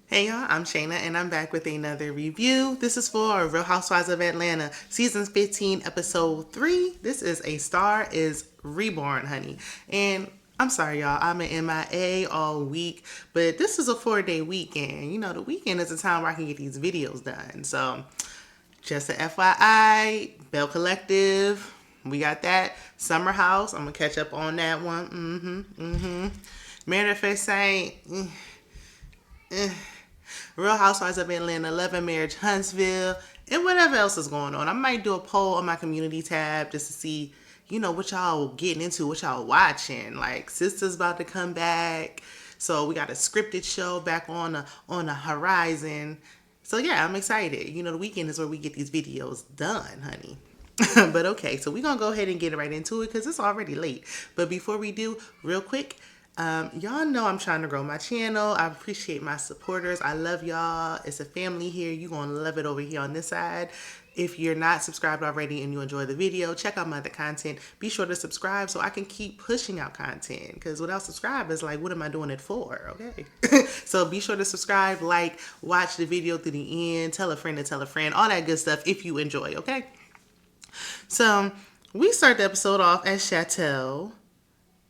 Hey y'all, I'm Shayna and I'm back with another review. This is for Real Housewives of Atlanta, season 15, episode 3. This is A Star is Reborn, honey. And I'm sorry, y'all, I'm an MIA all week, but this is a 4-day weekend. You know, the weekend is a time where I can get these videos done. So, just a FYI, Bell Collective, we got that. Summer House, I'm gonna catch up on that one. Married at First Sight, Real Housewives of Atlanta, Love and Marriage, Huntsville, and whatever else is going on. I might do a poll on my community tab just to see, what y'all getting into, what y'all watching. Like, Sister's about to come back, so we got a scripted show back on the horizon. So yeah, I'm excited. The weekend is where we get these videos done, honey. But okay, so we're gonna go ahead and get right into it because it's already late. But before we do, real quick, y'all know I'm trying to grow my channel. I appreciate my supporters. I love y'all. It's a family here. You're gonna love it over here on this side. If you're not subscribed already and you enjoy the video, check out my other content. Be sure to subscribe so I can keep pushing out content. Because without subscribe, it's like, what am I doing it for? Okay. So be sure to subscribe, like, watch the video through the end, tell a friend to tell a friend, all that good stuff if you enjoy, okay? So we start the episode off at Chateau.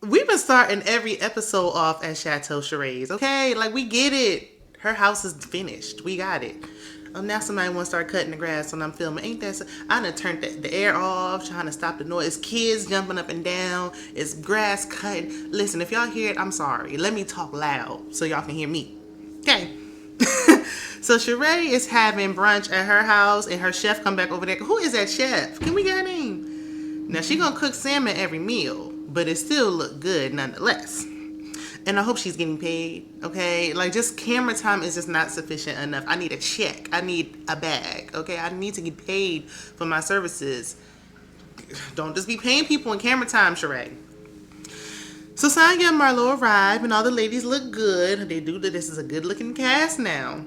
We've been starting every episode off at Chateau Charades, okay? Like, we get it. Her house is finished. We got it. Oh, now somebody want to start cutting the grass when I'm filming. Ain't that so? I done turned the air off, trying to stop the noise. It's kids jumping up and down. It's grass cutting. Listen, if y'all hear it, I'm sorry. Let me talk loud so y'all can hear me. Okay. So Sheree is having brunch at her house, and her chef come back over there. Who is that chef? Can we get her name? Now, she gonna cook salmon every meal, but it still look good nonetheless. And I hope she's getting paid, okay? Like, just camera time is just not sufficient enough. I need a check. I need a bag, okay? I need to get paid for my services. Don't just be paying people in camera time, Sheree. So Sonya and Marlo arrive, and all the ladies look good. They do. This is a good-looking cast now.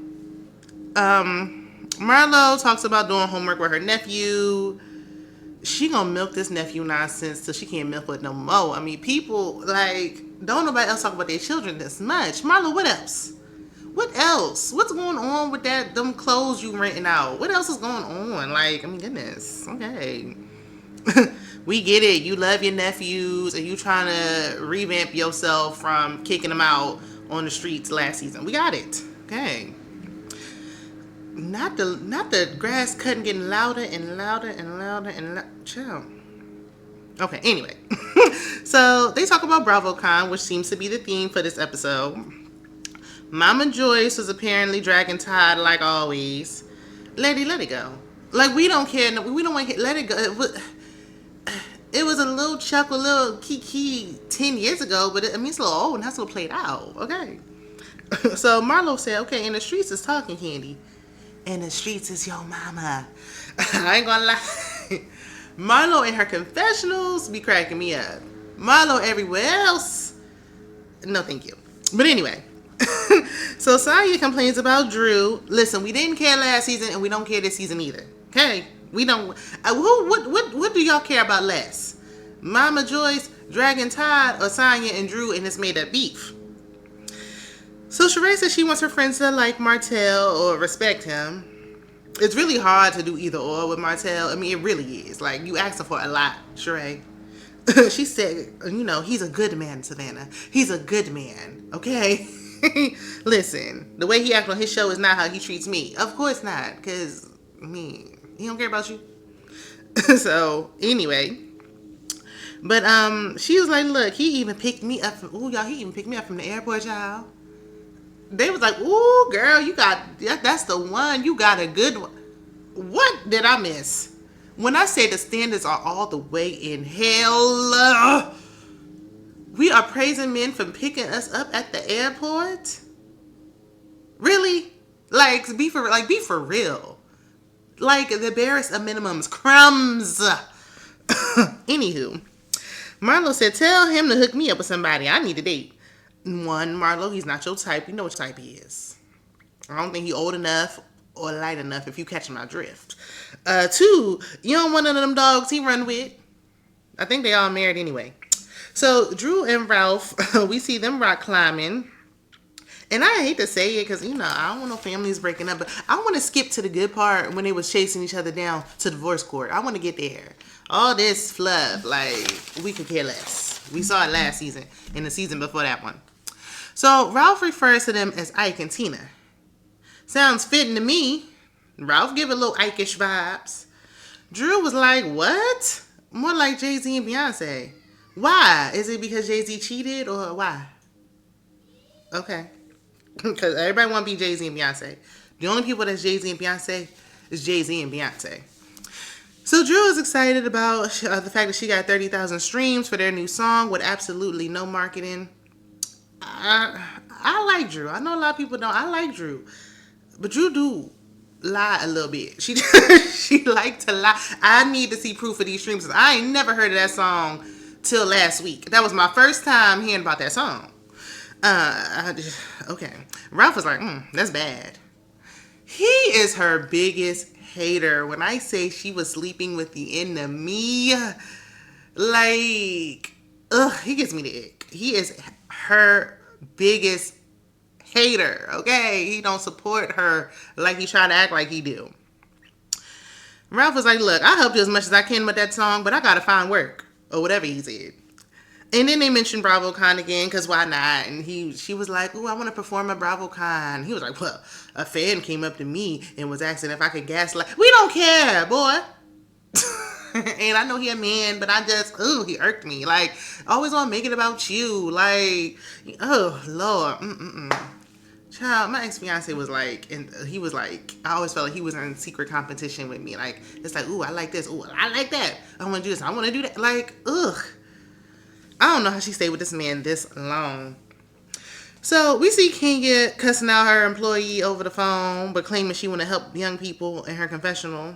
Marlo talks about doing homework with her nephew. She gonna milk this nephew nonsense till she can't milk it no more. I mean, people, like, don't nobody else talk about their children this much. Marlo, what else? What else? What's going on with them clothes you renting out? What else is going on? Like, I mean, goodness. Okay. We get it. You love your nephews and you trying to revamp yourself from kicking them out on the streets last season. We got it. Okay. Not the grass cutting getting louder and louder and louder and louder. Chill. Okay, anyway. So they talk about BravoCon, which seems to be the theme for this episode. Mama Joyce was apparently dragging Todd like always. Let it go. Like, we don't care. We don't want to let it go. It was a little chuckle, a little kiki 10 years ago, but it's a little old and that's what played out. Okay. So Marlo said, okay, in the streets is talking, Candy. In the streets is your mama. I ain't gonna lie. Marlo in her confessionals be cracking me up. Marlo everywhere else, no thank you. But anyway. So Saya complains about Drew. Listen, we didn't care last season and we don't care this season either. Okay? We don't. What do y'all care about less? Mama Joyce, Dragon Todd, or Sonya and Drew in this made up beef? So Sheree says she wants her friends to like Martell or respect him. It's really hard to do either or with Martell. I mean, it really is. Like, you asking for a lot, Sheree. She said, he's a good man, Savannah. He's a good man, okay? Listen, the way he acts on his show is not how he treats me. Of course not, because, he don't care about you. So, anyway. But, she was like, look, he even picked me up from the airport, y'all. They was like, ooh, girl, that's the one. You got a good one. What did I miss? When I say the standards are all the way in hell, we are praising men for picking us up at the airport? Really? Be for real. Like, the barest of minimums. Crumbs. Anywho, Marlo said, tell him to hook me up with somebody. I need a date. One, Marlo, he's not your type. You know what type he is. I don't think he's old enough or light enough if you catch my drift. Two, you don't want none of them dogs he run with. I think they all married anyway. So Drew and Ralph, we see them rock climbing. And I hate to say it because, I don't want no families breaking up, but I want to skip to the good part when they was chasing each other down to divorce court. I want to get there. All this fluff, like, we could care less. We saw it last season and the season before that one. So Ralph refers to them as Ike and Tina. Sounds fitting to me. Ralph give a little Ike-ish vibes. Drew was like, what? More like Jay-Z and Beyonce. Why? Is it because Jay-Z cheated or why? Okay. Because everybody want to be Jay-Z and Beyonce. The only people that's Jay-Z and Beyonce is Jay-Z and Beyonce. So Drew is excited about the fact that she got 30,000 streams for their new song with absolutely no marketing. I like Drew. I know a lot of people don't. I like Drew. But Drew do lie a little bit. She like to lie. I need to see proof of these streams. I ain't never heard of that song till last week. That was my first time hearing about that song. Okay. Ralph was like, that's bad. He is her biggest hater. When I say she was sleeping with the enemy, like, he gives me the ick. He is her biggest hater, okay? He don't support her like he trying to act like he do. Ralph was like, look, I helped you as much as I can with that song, but I gotta find work, or whatever he said. And then they mentioned BravoCon again, because why not? And she was like, ooh, I want to perform at BravoCon. He was like, well, a fan came up to me and was asking if I could gaslight. We don't care, boy. And I know he a man, but he irked me. Like, I always want to make it about you. Like, oh, Lord. Child, my ex-fiance was like, and he was like, I always felt like he was in secret competition with me. Like, it's like, ooh, I like this. Ooh, I like that. I want to do this. I want to do that. Like, ugh. I don't know how she stayed with this man this long. So we see Kenya cussing out her employee over the phone, but claiming she want to help young people in her confessional.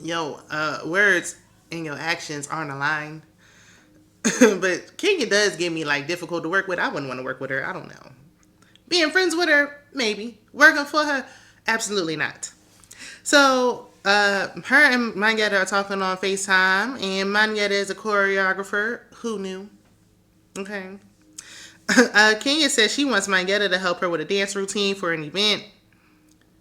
Words and your actions aren't aligned. But Kenya does give me like difficult to work with. I wouldn't want to work with her. I don't know. Being friends with her, maybe. Working for her, absolutely not. So her and Mangetta are talking on FaceTime, and Mangetta is a choreographer. Who knew? Okay. Kenya says she wants Mangetta to help her with a dance routine for an event.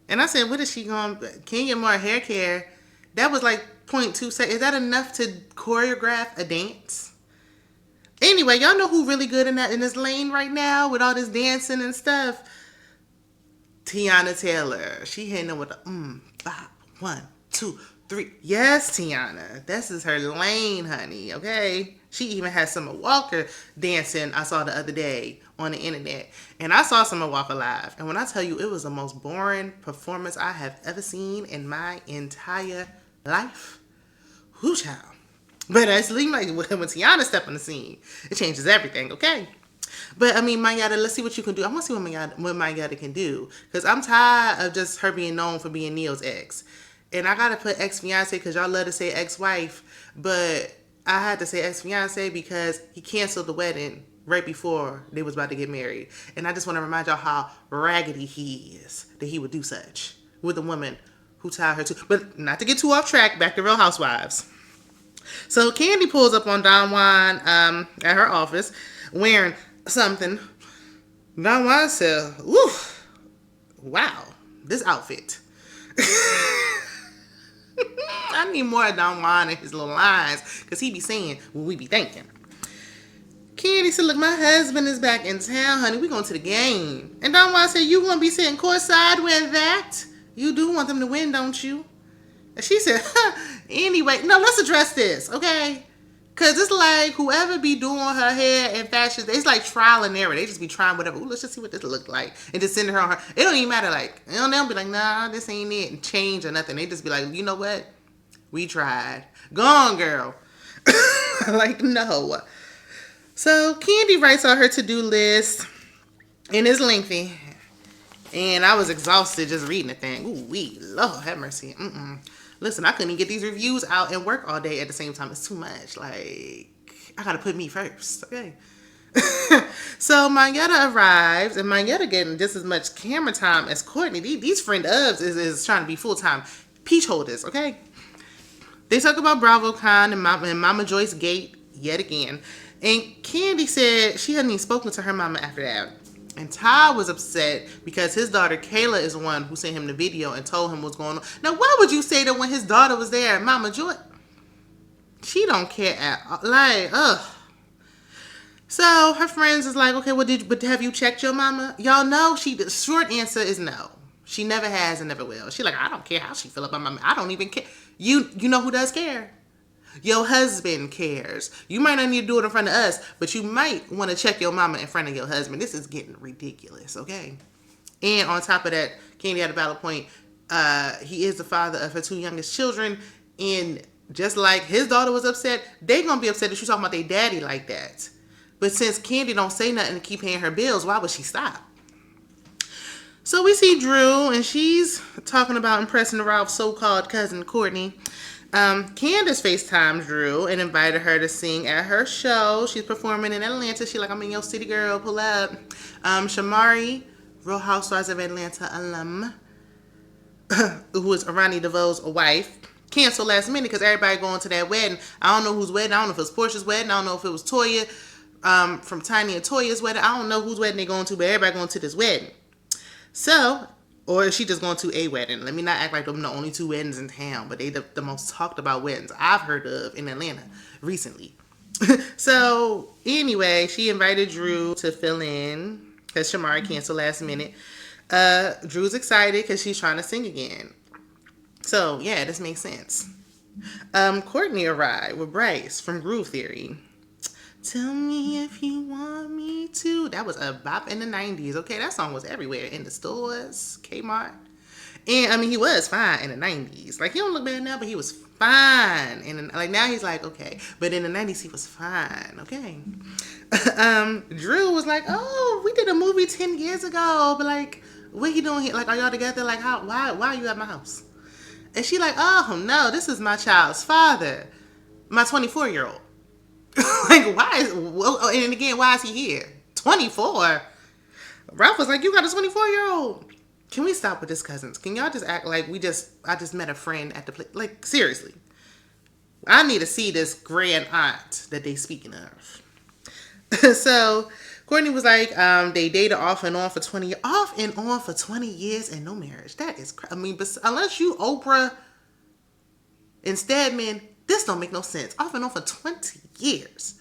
And I said, what is she going? Kenya more hair care. That was like 0.2 seconds. Is that enough to choreograph a dance? Anyway, y'all know who really good in this lane right now with all this dancing and stuff? Tiana Taylor. She hitting them with a 5, 1, 2, 3. Yes, Tiana. This is her lane, honey. Okay. She even has Summer Walker dancing. I saw the other day on the internet, and I saw Summer Walker live. And when I tell you, it was the most boring performance I have ever seen in my entire life. Whoo, child. But it's like when Tiana step on the scene, it changes everything. Okay. But I mean, Mangetta, let's see what you can do. I want to see what Mangetta can do, because I'm tired of just her being known for being Neil's ex. And I gotta put ex-fiance because y'all love to say ex-wife, but I had to say ex-fiance because he canceled the wedding right before they was about to get married. And I just want to remind y'all how raggedy he is that he would do such with a woman who tied her to. But not to get too off track, back to Real Housewives. So Candy pulls up on Don Juan at her office wearing something. Don Juan said, "Ooh, wow, this outfit." I need more of Don Juan and his little lines, because he be saying what we be thinking. Candy said, look, my husband is back in town, honey. We going to the game. And Don Juan said, you going to be sitting courtside with that? You do want them to win, don't you? And she said, anyway, no, let's address this, okay? Because it's like whoever be doing her hair and fashion, it's like trial and error. They just be trying whatever. Ooh, let's just see what this look like. And just send her on her. It don't even matter. Like, they'll be like, nah, this ain't it. And change or nothing. They just be like, you know what? We tried. Go on, girl. Like, no. So Candy writes out her to-do list. And it's lengthy. And I was exhausted just reading the thing. Ooh, Lord have mercy. Listen, I couldn't even get these reviews out and work all day at the same time. It's too much. Like, I gotta put me first. Okay. So Mangetta arrives, and Mangetta getting just as much camera time as Courtney. These friend ofs is trying to be full-time peach holders, okay? They talk about BravoCon and Mama Joyce Gate yet again. And Candy said she hadn't even spoken to her mama after that. And Ty was upset because his daughter Kayla is the one who sent him the video and told him what's going on. Now, why would you say that when his daughter was there, Mama Joy? She don't care at all. Like, ugh. So her friends is like, okay, but have you checked your mama? Y'all know the short answer is no. She never has and never will. She like, I don't care how she feel about my mama. I don't even care. You know who does care? Your husband cares. You might not need to do it in front of us, but you might want to check your mama in front of your husband. This is getting ridiculous, okay? And on top of that, Candy had a valid point. He is the father of her 2 youngest children, and just like his daughter was upset, they gonna be upset that you talking about their daddy like that. But since Candy don't say nothing to keep paying her bills, why would she stop? So we see Drew, and she's talking about impressing Ralph's so-called cousin, Courtney. Candiace FaceTimed Drew and invited her to sing at her show. She's performing in Atlanta. She's like, I'm in your city, girl. Pull up. Shamari, Real Housewives of Atlanta alum, who is Arani DeVoe's wife, canceled last minute because everybody going to that wedding. I don't know whose wedding. I don't know if it was Portia's wedding. I don't know if it was Toya, from Tiny and Toya's wedding. I don't know whose wedding they're going to, but everybody going to this wedding. So, or is she just going to a wedding? Let me not act like them the only 2 weddings in town, but they the most talked about weddings I've heard of in Atlanta recently. So, anyway, she invited Drew to fill in because Shamari canceled last minute. Drew's excited because she's trying to sing again. So, yeah, this makes sense. Courtney arrived with Bryce from Groove Theory. Tell me if you want me to. That was a bop in the 90s. Okay, that song was everywhere. In the stores, Kmart. And, I mean, he was fine in the 90s. Like, he don't look bad now, but he was fine. And, like, now he's like, okay. But in the 90s, he was fine. Okay. Drew was like, oh, we did a movie 10 years ago. But, like, what you doing here? Like, are y'all together? Like, why are you at my house? And she like, oh, no, this is my child's father. My 24-year-old. Like, and again, why is he here? 24? Ralph was like, you got a 24-year-old. Can we stop with this, cousins? Can y'all just act like I just met a friend at the place? Like, seriously. I need to see this grand aunt that they speaking of. So, Courtney was like, they dated off and on for 20 years and no marriage. That is, I mean, unless you Oprah and Stedman, this don't make no sense. Off and on for 20 years.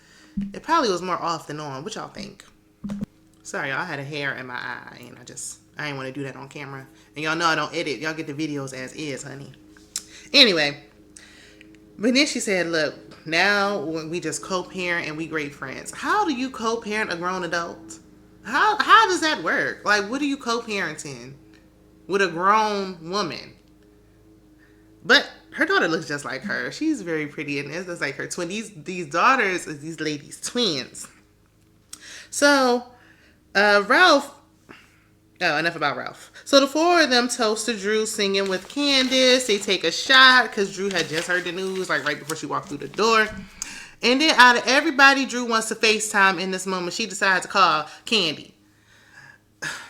It probably was more off than on. What y'all think? Sorry, y'all, I had a hair in my eye, and I ain't want to do that on camera. And y'all know I don't edit. Y'all get the videos as is, honey. Anyway, but then she said, look, now we just co-parent and we great friends. How do you co-parent a grown adult? How does that work? Like, what are you co-parenting with a grown woman? But her daughter looks just like her. She's very pretty, and it's just like her twin. These daughters is these ladies' twins. So, Ralph. Oh, enough about Ralph. So the 4 of them toast to Drew singing with Candiace. They take a shot because Drew had just heard the news, like right before she walked through the door. And then out of everybody Drew wants to FaceTime in this moment, she decides to call Candy.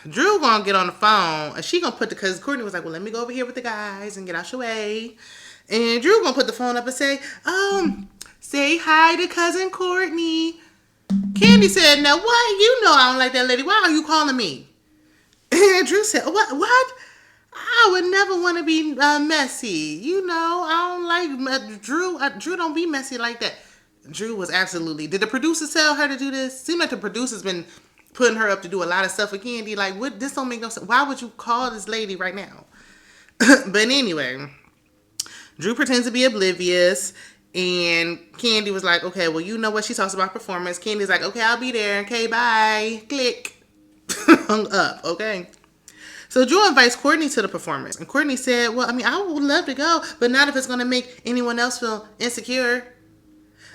Drew gonna get on the phone and she gonna because Courtney was like, well, let me go over here with the guys and get out your way. And Drew gonna put the phone up and say, say hi to cousin Courtney. Candy said, now what? You know I don't like that lady. Why are you calling me? And Drew said, what? I would never want to be messy. You know, I don't like Drew. Drew don't be messy like that. Drew was absolutely. Did the producers tell her to do this? Seems like the producers been putting her up to do a lot of stuff with Candy. Like, what? This don't make no sense. Why would you call this lady right now? But anyway, Drew pretends to be oblivious. And Candy was like, okay, well, you know what? She talks about performance. Candy's like, okay, I'll be there. Okay, bye. Click. Hung up. Okay. So Drew invites Courtney to the performance. And Courtney said, well, I mean, I would love to go, but not if it's going to make anyone else feel insecure.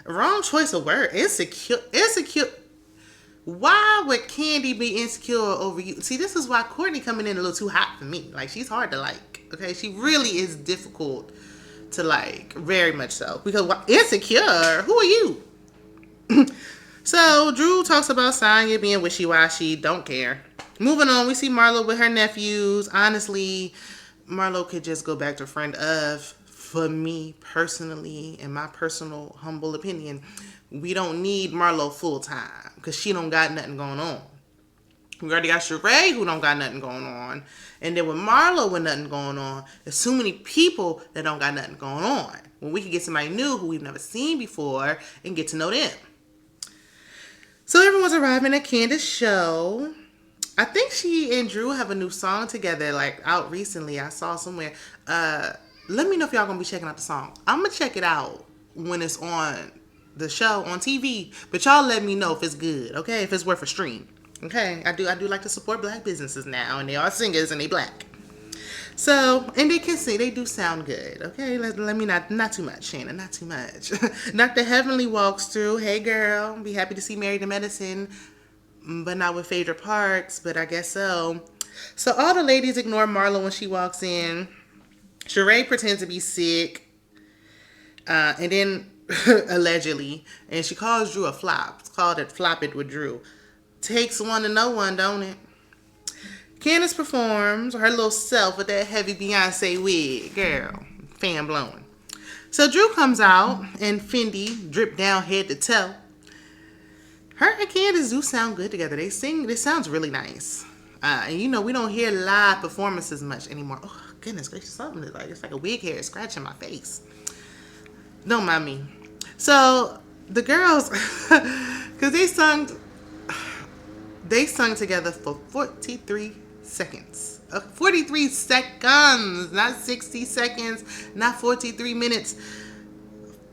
Wrong choice of word. Insecure. Why would Candy be insecure over you? See, this is why Courtney coming in a little too hot for me. Like, she's hard to like. Okay. She really is difficult to like. Very much so. Because insecure? Who are you? So Drew talks about Sonya being wishy-washy. Don't care. Moving on, we see Marlo with her nephews. Honestly, Marlo could just go back to friend of. For me personally, in my personal humble opinion, we don't need Marlo full time because she don't got nothing going on. We already got Sheree, who don't got nothing going on. And then with Marlo with nothing going on, there's too many people that don't got nothing going on. When we can get somebody new who we've never seen before and get to know them. So everyone's arriving at Candiace's show. I think she and Drew have a new song together, like out recently. I saw somewhere. Let me know if y'all gonna be checking out the song. I'm gonna check it out when it's on the show on TV. But y'all let me know if it's good, okay? If it's worth a stream. Okay, I do like to support black businesses now, and they are singers and they black. So, and they can sing, they do sound good. Okay, let me not too much, Shannon, not too much. Dr. Heavenly walks through. Hey girl, be happy to see Married to Medicine, but not with Phaedra Parks, but I guess so. So all the ladies ignore Marlo when she walks in. Sheree pretends to be sick, and then allegedly, and she calls Drew a flop. It's called it Flop It with Drew. Takes one to know one, don't it? Candiace performs her little self with that heavy Beyonce wig. Girl, fan blowing. So Drew comes out and Fendi drip down head to toe. Her and Candiace do sound good together. They sing, this sounds really nice. And you know, we don't hear live performances much anymore. Oh, goodness gracious, something is like, it's like a wig hair scratching my face. Don't mind me. So the girls, because they sung together for 43 seconds. 43 seconds, not 60 seconds, not 43 minutes,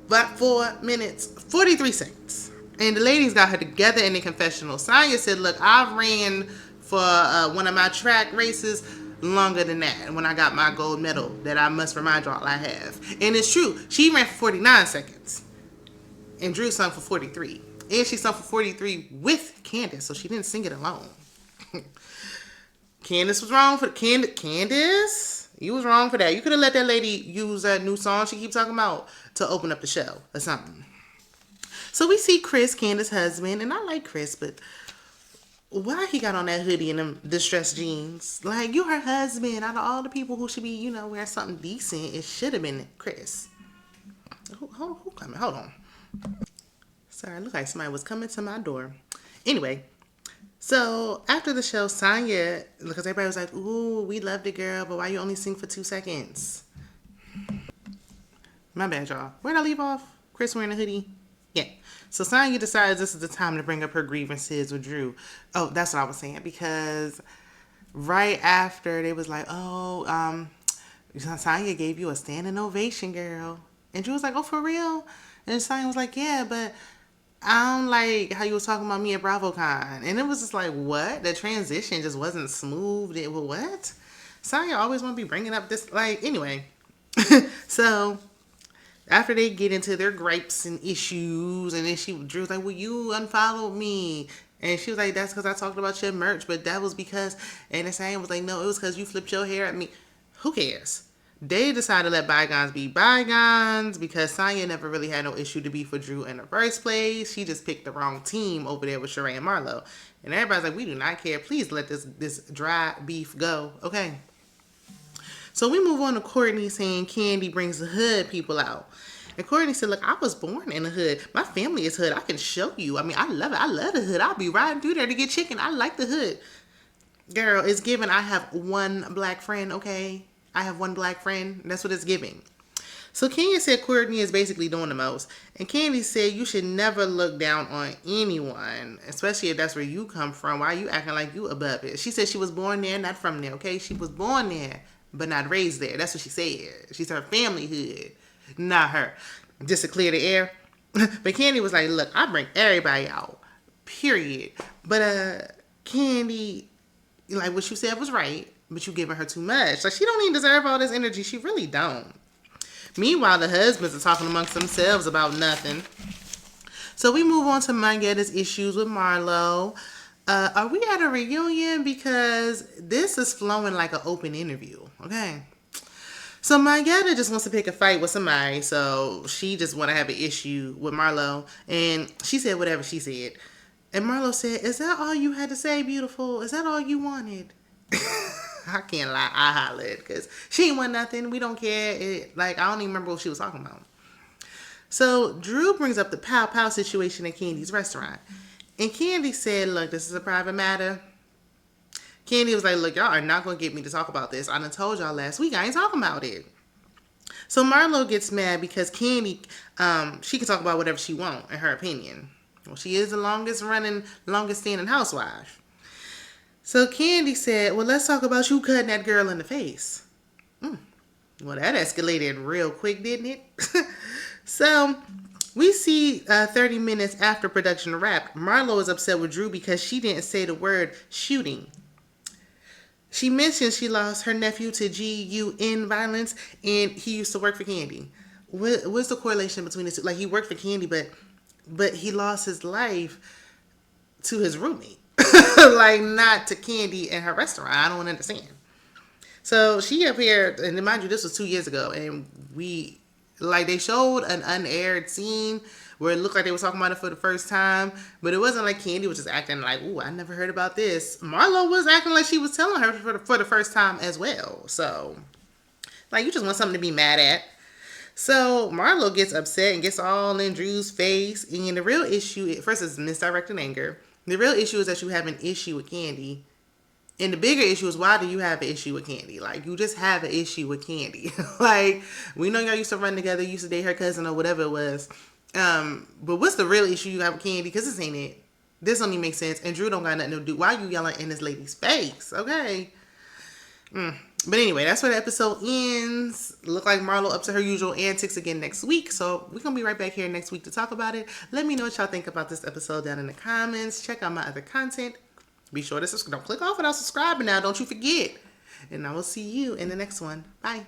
but 4 minutes, 43 seconds. And the ladies got her together in the confessional. Sonya said, look, I ran for one of my track races longer than that when I got my gold medal that I must remind y'all I have. And it's true. She ran for 49 seconds. And Drew sung for 43. And she sung for 43 with Candiace, so she didn't sing it alone. Candiace was wrong for Candiace. You was wrong for that. You could have let that lady use that new song she keeps talking about to open up the show or something. So we see Chris, Candiace's husband, and I like Chris, but why he got on that hoodie and them distressed jeans? Like, you her husband. Out of all the people who should be, you know, wearing something decent, it should have been Chris. Who coming? Hold on. Sorry, it looked like somebody was coming to my door. Anyway, so after the show, Sonya, because everybody was like, ooh, we loved it, girl, but why you only sing for 2 seconds? My bad, y'all. Where'd I leave off? Chris wearing a hoodie? Yeah. So Sonya decides this is the time to bring up her grievances with Drew. Oh, that's what I was saying, because right after they was like, oh, Sonya gave you a standing ovation, girl. And Drew was like, oh, for real? And Sonya was like, yeah, but I don't like how you was talking about me at BravoCon. And it was just like, what? The transition just wasn't smooth. It was what? Sonya always want to be bringing up this, like, anyway. So after they get into their gripes and issues, and then Drew was like, well, you unfollowed me. And she was like, that's because I talked about your merch, but that was because, and the Sonya was like, no, it was because you flipped your hair at me. Who cares? They decided to let bygones be bygones because Sonya never really had no issue to be for Drew in the first place. She just picked the wrong team over there with Sheree and Marlo. And everybody's like, we do not care. Please let this dry beef go. Okay. So we move on to Courtney saying Candy brings the hood people out. And Courtney said, look, I was born in the hood. My family is hood. I can show you. I mean, I love it. I love the hood. I'll be riding through there to get chicken. I like the hood. Girl, it's given I have one black friend, okay? I have one black friend. That's what it's giving. So Kenya said Courtney is basically doing the most. And Candy said you should never look down on anyone, especially if that's where you come from. Why are you acting like you above it? She said she was born there, not from there, okay? She was born there, but not raised there. That's what she said. She's her family hood, not her. Just to clear the air. But Candy was like, look, I bring everybody out, period. But Candy, like what you said was right. But you giving her too much. Like, she don't even deserve all this energy. She really don't. Meanwhile, the husbands are talking amongst themselves about nothing. So we move on to Mangetta's issues with Marlo. Are we at a reunion? Because this is flowing like an open interview. Okay. So Mangetta just wants to pick a fight with somebody. So she just want to have an issue with Marlo. And she said whatever she said. And Marlo said, is that all you had to say, beautiful? Is that all you wanted? I can't lie, I hollered because she ain't want nothing. We don't care. I don't even remember what she was talking about. So Drew brings up the pow-pow situation at Candy's restaurant. And Candy said, look, this is a private matter. Candy was like, look, y'all are not going to get me to talk about this. I done told y'all last week I ain't talking about it. So Marlo gets mad because Candy, she can talk about whatever she want, in her opinion. Well, she is the longest standing housewife. So Candy said, well, let's talk about you cutting that girl in the face. Well, that escalated real quick, didn't it? So we see 30 minutes after production wrapped, Marlo is upset with Drew because she didn't say the word shooting. She mentioned she lost her nephew to GUN violence, and he used to work for Candy. What's the correlation between the two? Like, he worked for Candy, but he lost his life to his roommate. Like, not to Candy and her restaurant. I don't understand. So she appeared, and mind you, this was 2 years ago, and they showed an unaired scene where it looked like they were talking about it for the first time, but it wasn't like Candy was just acting like, ooh, I never heard about this. Marlo was acting like she was telling her for the first time as well. So, like, you just want something to be mad at. So Marlo gets upset and gets all in Drew's face, and the real issue, first is misdirected anger. The real issue is that you have an issue with Candy. And the bigger issue is, why do you have an issue with Candy? Like, you just have an issue with Candy. Like, we know y'all used to run together, used to date her cousin or whatever it was. But what's the real issue you have with Candy? Because this ain't it. This don't even make sense. And Drew don't got nothing to do. Why are you yelling in this lady's face? Okay. But anyway, that's where the episode ends. Look like Marlo up to her usual antics again next week. So we're going to be right back here next week to talk about it. Let me know what y'all think about this episode down in the comments. Check out my other content. Be sure to subscribe. Don't click off without subscribing now. Don't you forget. And I will see you in the next one. Bye.